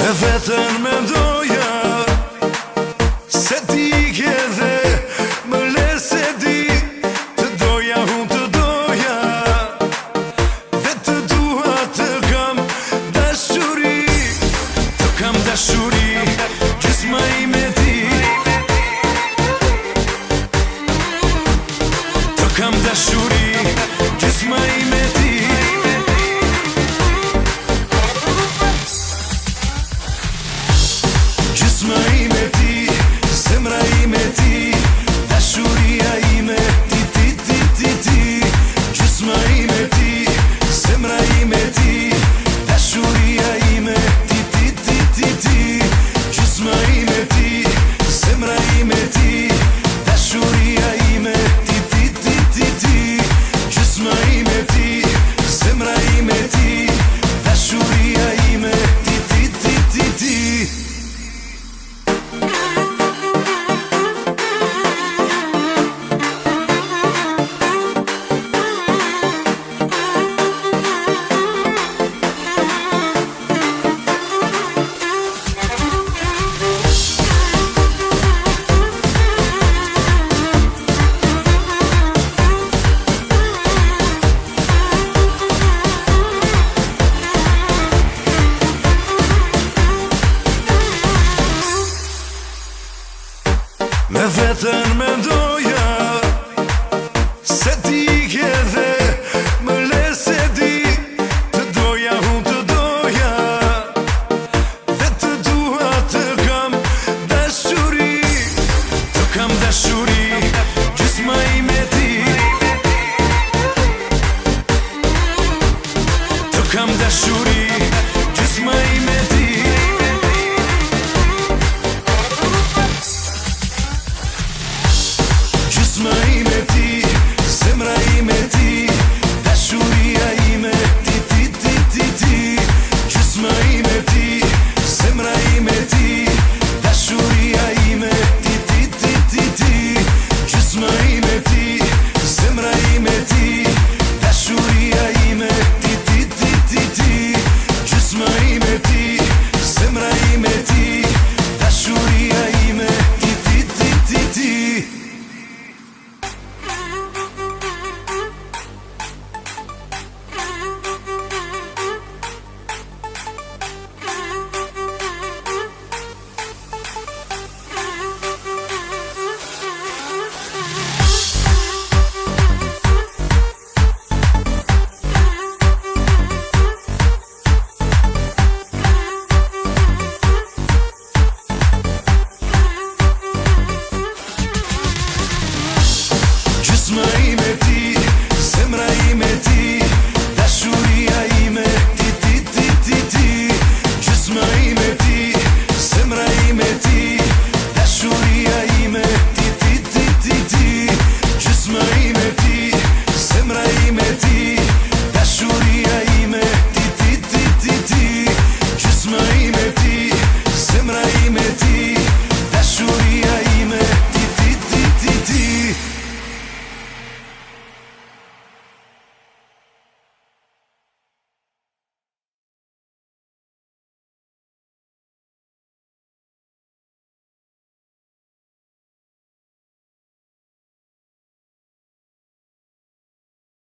Me vetën me doja se ti ke dhe më le se di të doja unë të doja dhe të dua të kam dashuri gjysma ime ti të kam dashuri gjysma ime ti gjysma ime ti, zemra ime ti, dashuria ime ti ti ti ti ti. Gjysma ime ti, zemra ime ti, dashuria ime ti ti ti ti ti. Gjysma ime ti, zemra ime ti, dashuria ime ti ti ti ti ti. Gjysma ime ti, zemra ime ti, dashuria ime ti ti ti ti ti. Me vetën me doja se ti ke dhe më le se di të doja unë të doja dhe të dua të kam dashuri gjysma ime ti të kam dashuri